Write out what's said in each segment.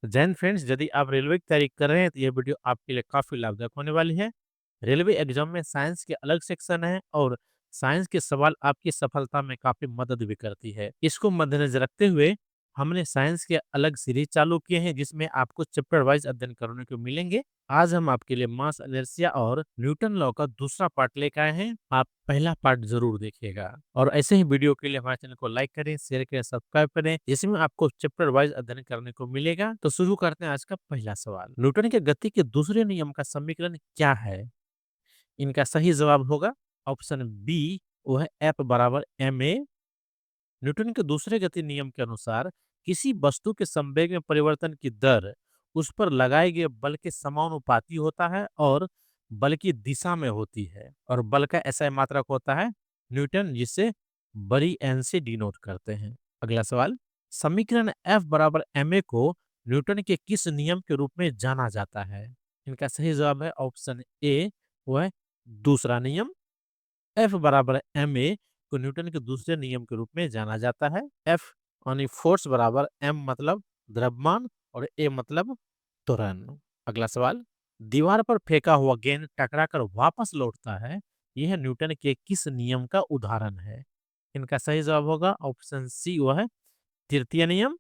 Jain friends, यदि आप railway की तैयारी कर रहे हैं तो ये वीडियो आपके लिए काफी लाभदायक होने वाली है। रेलवे एग्जाम में साइंस के अलग सेक्शन है और साइंस के सवाल आपकी सफलता में काफी मदद भी करती है। इसको मद्देनजर रखते हुए हमने साइंस के अलग सीरीज चालू किए हैं जिसमें आपको चैप्टर वाइज अध्ययन करने को मिलेंगे। आज हम आपके लिए मास इनर्शिया और न्यूटन लॉ का दूसरा पार्ट लेकर आए हैं। आप पहला पार्ट जरूर देखिएगा और ऐसे ही वीडियो के लिए हमारे चैनल को लाइक करें, शेयर करें, सब्सक्राइब करें, जिसमें आपको चैप्टर वाइज अध्ययन करने को मिलेगा। तो शुरू करते हैं आज का पहला सवाल। न्यूटन के गति के दूसरे नियम का समीकरण क्या है? इनका सही जवाब होगा ऑप्शन बी, वो है एफ बराबर एम ए। न्यूटन के दूसरे गति नियम के अनुसार किसी वस्तु के संवेग में परिवर्तन की दर उस पर लगाए गए बल के समानुपाती होता है और बल की दिशा में होती है, और बल का ऐसा मात्रक होता है न्यूटन, जिसे बड़ी एन से डिनोट करते हैं। अगला सवाल, समीकरण एफ बराबर एम ए को न्यूटन के किस नियम के रूप में जाना जाता है? इनका सही जवाब है ऑप्शन ए, वह दूसरा नियम। एफ बराबर एम ए को न्यूटन के दूसरे नियम के रूप में जाना जाता है। एफ यानी फोर्स बराबर एम मतलब द्रव्यमान और ए मतलब त्वरण। अगला सवाल, दीवार पर फेंका हुआ गेंद टकराकर वापस लौटता है, यह न्यूटन के किस नियम का उदाहरण है? इनका सही जवाब होगा ऑप्शन सी, वह है तृतीय नियम,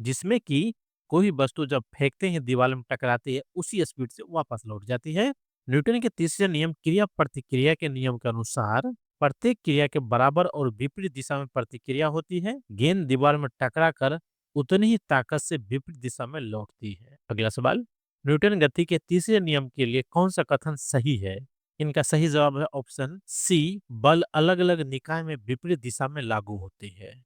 जिसमें कि कोई वस्तु जब फेंकते हैं दीवार में टकराती है उसी स्पीड से वापस लौट जाती है। न्यूटन के तीसरे नियम क्रिया प्रतिक्रिया के नियम के अनुसार प्रत्येक क्रिया के बराबर और विपरीत दिशा में प्रतिक्रिया होती है। गेंद दीवार में टकराकर उतनी ही ताकत से विपरीत दिशा में लौटती है। अगला सवाल, न्यूटन गति के तीसरे नियम के लिए कौन सा कथन सही है? इनका सही जवाब है ऑप्शन सी, बल अलग अलग निकाय में विपरीत दिशा में लागू होते हैं।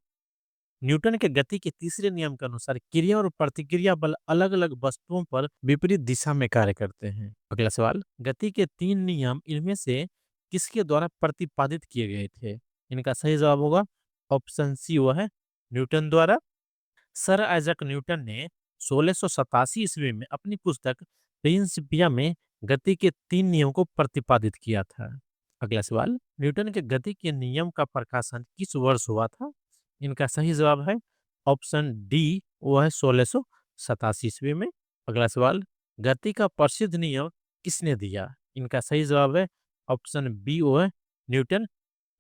न्यूटन के गति के तीसरे नियम के अनुसार क्रिया और प्रतिक्रिया बल अलग अलग वस्तुओं पर विपरीत दिशा में कार्य करते हैं। अगला सवाल, गति के तीन नियम इनमें से किसके द्वारा प्रतिपादित किए गए थे? इनका सही जवाब होगा ऑप्शन सी, वह है न्यूटन द्वारा। सर आइजक न्यूटन ने 1687 ईस्वी में अपनी पुस्तक प्रिंसिपिया में गति के तीन नियम को प्रतिपादित किया था। अगला सवाल, न्यूटन के गति के नियम का प्रकाशन किस वर्ष हुआ था? इनका सही जवाब है ऑप्शन डी, वो है 1687 ईस्वी में। अगला सवाल, गति का प्रसिद्ध नियम किसने दिया? इनका सही जवाब है ऑप्शन बी, वो है न्यूटन।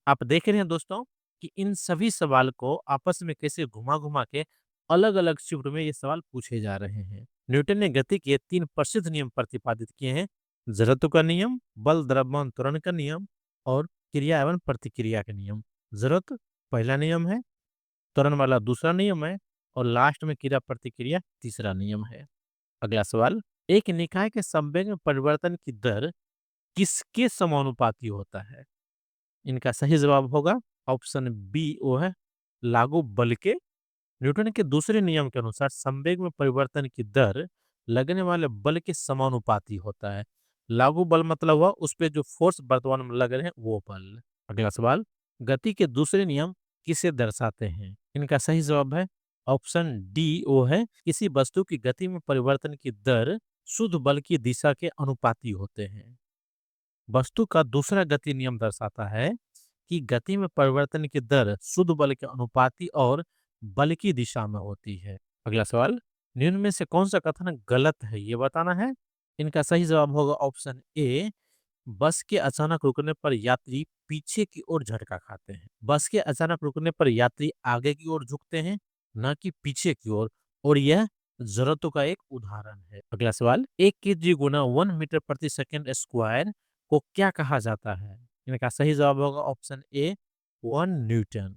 आप देख रहे हैं दोस्तों कि इन सभी सवाल को आपस में कैसे घुमा घुमा के अलग अलग शिफ्ट में ये सवाल पूछे जा रहे हैं। न्यूटन ने गति के तीन प्रसिद्ध नियम प्रतिपादित किए हैं: जड़त्व का नियम, बल द्रव्यमान त्वरण का नियम और क्रिया एवं प्रतिक्रिया का नियम। जड़त्व पहला नियम है, त्वरण वाला दूसरा नियम है और लास्ट में क्रिया प्रतिक्रिया तीसरा नियम है। अगला सवाल, एक निकाय के संवेग में परिवर्तन की दर किसके समानुपाती होता है? इनका सही जवाब होगा ऑप्शन बी, वो है लागू बल के। न्यूटन के दूसरे नियम के अनुसार संवेग में परिवर्तन की दर लगने वाले बल के समानुपाती होता है। लागू बल मतलब हुआ उस पे जो फोर्स वर्तमान में लग रहे हैं वो बल। अगला सवाल, गति के दूसरे नियम किसे दर्शाते हैं? इनका सही जवाब है ऑप्शन डी, वो है किसी वस्तु की गति में परिवर्तन की दर शुद्ध बल की दिशा के अनुपाती होते हैं। वस्तु का दूसरा गति नियम दर्शाता है कि गति में परिवर्तन की दर शुद्ध बल के अनुपाती और बल की दिशा में होती है। अगला सवाल, निम्न में से कौन सा कथन गलत है ये बताना है। इनका सही जवाब होगा ऑप्शन ए, बस के अचानक रुकने पर यात्री पीछे की ओर झटका खाते हैं। बस के अचानक रुकने पर यात्री आगे की ओर झुकते हैं, न कि पीछे की ओर, और यह जरूरतों का एक उदाहरण है। अगला सवाल, 1 kg गुना 1 मीटर प्रति सेकंड स्क्वायर को क्या कहा जाता है? इनका सही जवाब होगा ऑप्शन ए, 1 न्यूटन।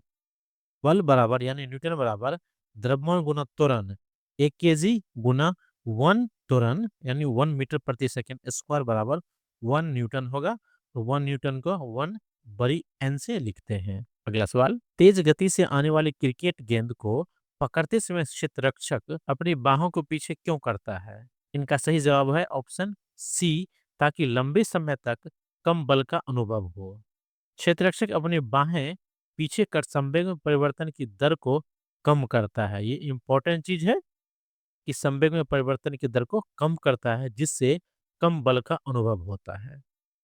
बल बराबर यानी न्यूटन बराबर द्रव्यमान गुना त्वरण, 1 kg गुना 1 त्वरण यानी 1 मीटर प्रति सेकंड स्क्वायर बराबर 1 न्यूटन होगा। तो 1 न्यूटन को 1 बड़ी एन से लिखते हैं। अगला सवाल, तेज गति से आने वाली क्रिकेट गेंद को पकड़ते समय क्षेत्ररक्षक अपनी बाहों को पीछे क्यों करता है? इनका सही जवाब है ऑप्शन सी, ताकि लंबे समय तक कम बल का अनुभव हो। क्षेत्ररक्षक अपनी बाहें पीछे कर संवेग में परिवर्तन की दर को कम करता है। ये इंपॉर्टेंट चीज है कि संवेग में परिवर्तन की दर को कम करता है, जिससे कम बल का अनुभव होता है।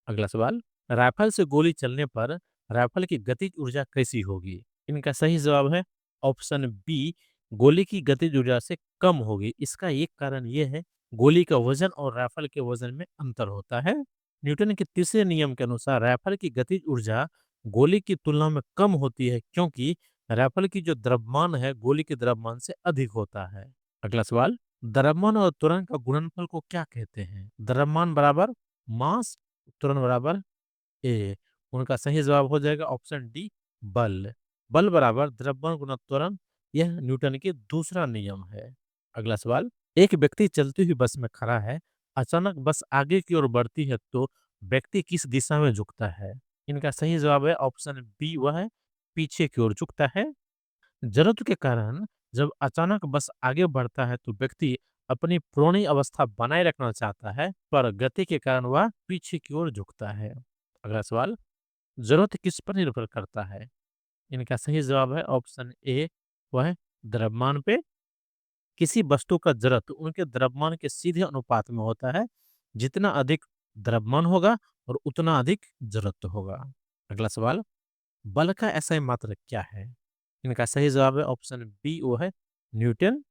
अगला सवाल, राइफल से गोली चलने पर राइफल की गतिज ऊर्जा कैसी होगी? इनका सही जवाब है ऑप्शन बी, गोली की गतिज ऊर्जा से कम होगी। इसका एक कारण ये है, गोली का वजन और राइफल के वजन में अंतर होता है। न्यूटन के तीसरे नियम के अनुसार राइफल की गतिज ऊर्जा गोली की तुलना में कम होती है, क्योंकि राइफल की जो द्रव्यमान है गोली के द्रव्यमान से अधिक होता है। अगला सवाल, द्रव्यमान और त्वरण का गुणनफल को क्या कहते हैं? द्रव्यमान बराबर मास, त्वरण बराबर ए। उनका सही जवाब हो जाएगा ऑप्शन डी, बल। बल बराबर द्रव्यमान गुना त्वरण, यह न्यूटन के दूसरा नियम है। अगला सवाल, एक व्यक्ति चलती हुई बस में खड़ा है, अचानक बस आगे की ओर बढ़ती है तो व्यक्ति किस दिशा में झुकता है? इनका सही जवाब है ऑप्शन बी, वह है पीछे की ओर झुकता है। जरूरत के कारण जब अचानक बस आगे बढ़ता है तो व्यक्ति अपनी पुरानी अवस्था बनाए रखना चाहता है, पर गति के कारण वह पीछे की ओर झुकता है। अगला सवाल, जरूरत किस पर निर्भर करता है? इनका सही जवाब है ऑप्शन ए, वह है द्रव्यमान पे। किसी वस्तु का जड़त्व उनके द्रव्यमान के सीधे अनुपात में होता है। जितना अधिक द्रव्यमान होगा और उतना अधिक जड़त्व होगा। अगला सवाल, बल का ऐसा मात्रक क्या है? इनका सही जवाब है ऑप्शन बी, वो है न्यूटन।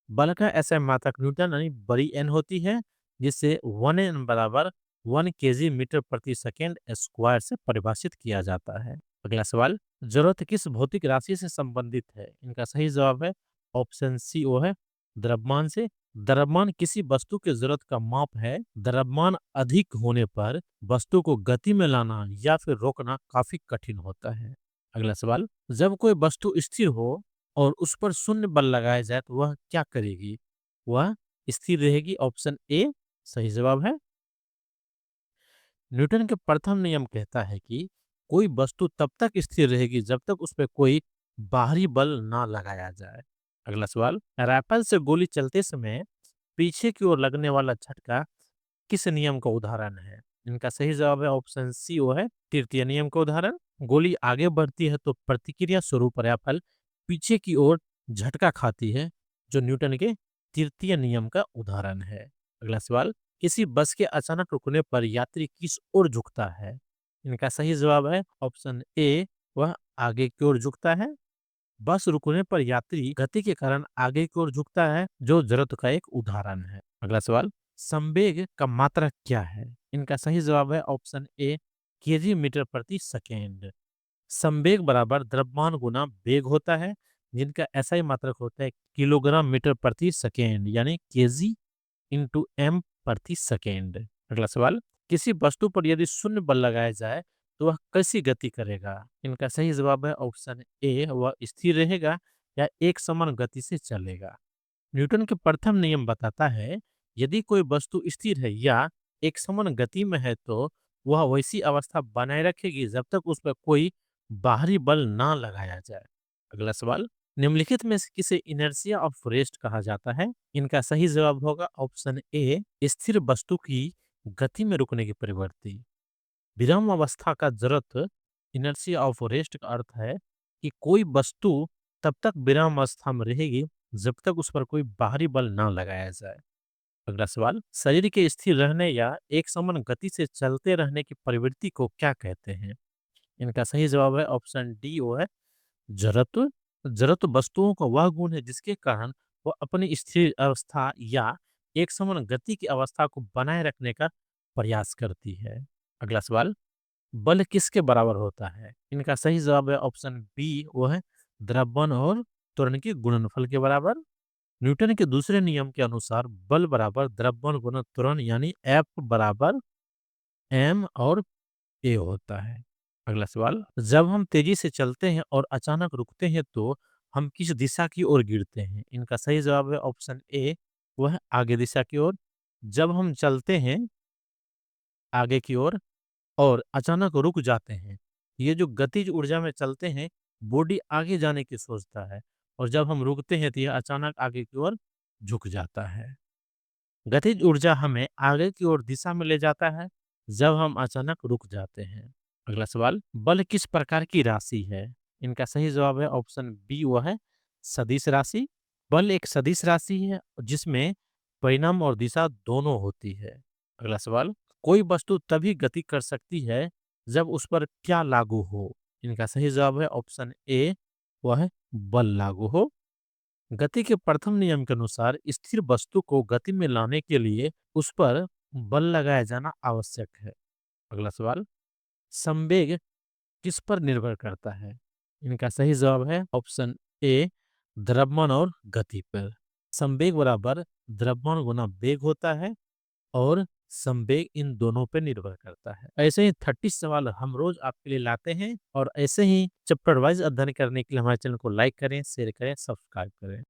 बल का ऐसा मात्रक न्यूटन यानी बड़ी एन होती है, जिससे 1 एन बराबर 1 केजी मीटर प्रति सेकेंड स्क्वायर से परिभाषित किया जाता है। अगला सवाल, जरूरत किस भौतिक राशि से संबंधित है? इनका सही जवाब है ऑप्शन सी, वो है द्रव्यमान से। द्रव्यमान किसी वस्तु की जरूरत का माप है। द्रव्यमान अधिक होने पर वस्तु को गति में लाना या फिर रोकना काफी कठिन होता है। अगला सवाल, जब कोई वस्तु स्थिर हो और उस पर शून्य बल लगाया जाए तो वह क्या करेगी? वह स्थिर रहेगी। ऑप्शन ए सही जवाब है। न्यूटन के प्रथम नियम कहता है कि कोई वस्तु तब तक स्थिर रहेगी जब तक उस पर कोई बाहरी बल ना लगाया जाए। अगला सवाल, राइफल से गोली चलते समय पीछे की ओर लगने वाला झटका किस नियम का उदाहरण है? इनका सही जवाब है ऑप्शन सी, वो है तृतीय नियम का उदाहरण। गोली आगे बढ़ती है तो प्रतिक्रिया स्वरूप राइफल पीछे की ओर झटका खाती है, जो न्यूटन के तृतीय नियम का उदाहरण है। अगला सवाल, किसी बस के अचानक रुकने पर यात्री किस ओर झुकता है? इनका सही जवाब है ऑप्शन ए, वह आगे की ओर झुकता है। बस रुकने पर यात्री गति के कारण आगे की ओर झुकता है, जो जड़त्व का एक उदाहरण है। अगला सवाल, संवेग का मात्रक क्या है? इनका सही जवाब है ऑप्शन ए, केजी मीटर प्रति सेकेंड। संवेग बराबर द्रव्यमान गुना वेग होता है, जिनका ऐसा ही मात्रक होता है किलोग्राम मीटर प्रति सेकेंड, यानी केजी इंटू एम प्रति सेकेंड। अगला सवाल, किसी वस्तु पर यदि शून्य बल लगाया जाए तो वह कैसी गति करेगा? इनका सही जवाब है ऑप्शन ए, वह स्थिर रहेगा या एक समान गति से चलेगा। न्यूटन के प्रथम नियम बताता है, यदि कोई वस्तु स्थिर है या एक समान गति में है तो वह वैसी अवस्था बनाए रखेगी जब तक उस पर कोई बाहरी बल ना लगाया जाए। अगला सवाल, निम्नलिखित में से किसे इनर्शिया ऑफ रेस्ट कहा जाता है? इनका सही जवाब होगा ऑप्शन ए, स्थिर वस्तु की गति में रुकने की प्रवृत्ति। विराम अवस्था का जड़त्व इनर्शिया ऑफ रेस्ट का अर्थ है कि कोई वस्तु तब तक विराम अवस्था में रहेगी जब तक उस पर कोई बाहरी बल ना लगाया जाए। अगला सवाल, शरीर के स्थिर रहने या एक समान गति से चलते रहने की प्रवृत्ति को क्या कहते हैं? इनका सही जवाब है ऑप्शन डी, वो है जड़त्व। जड़त्व वस्तुओं का वह गुण है जिसके कारण वह अपनी स्थिर अवस्था या एक समान गति की अवस्था को बनाए रखने का प्रयास करती है। अगला सवाल, बल किसके बराबर होता है? इनका सही जवाब है ऑप्शन बी, वो है द्रव्यमान और त्वरण के गुणनफल के बराबर। न्यूटन के दूसरे नियम के अनुसार बल बराबर द्रव्यमान गुना त्वरण, यानी एफ बराबर एम और ए होता है। अगला सवाल, जब हम तेजी से चलते हैं और अचानक रुकते हैं तो हम किस दिशा की ओर गिरते हैं? इनका सही जवाब है ऑप्शन ए, वह आगे दिशा की ओर। जब हम चलते हैं आगे की ओर और अचानक रुक जाते हैं, ये जो गतिज ऊर्जा में चलते हैं, बॉडी आगे जाने की सोचता है, और जब हम रुकते हैं तो यह अचानक आगे की ओर झुक जाता है। गतिज ऊर्जा हमें आगे की ओर दिशा में ले जाता है जब हम अचानक रुक जाते हैं। अगला सवाल, बल किस प्रकार की राशि है? इनका सही जवाब है ऑप्शन बी, वह है सदिश राशि। बल एक सदिश राशि है जिसमें परिणाम और दिशा दोनों होती है। अगला सवाल, कोई वस्तु तभी गति कर सकती है जब उस पर क्या लागू हो? इनका सही जवाब है ऑप्शन ए, वह है बल लागू हो। गति के प्रथम नियम के अनुसार स्थिर वस्तु को गति में लाने के लिए उस पर बल लगाया जाना आवश्यक है। अगला सवाल, संवेग किस पर निर्भर करता है? इनका सही जवाब है ऑप्शन ए, द्रव्यमान और गति पर। संवेग बराबर द्रव्यमान गुना वेग होता है और संवेग इन दोनों पे निर्भर करता है। ऐसे ही 30 सवाल हम रोज आपके लिए लाते हैं और ऐसे ही चैप्टर वाइज अध्ययन करने के लिए हमारे चैनल को लाइक करें, शेयर करें, सब्सक्राइब करें।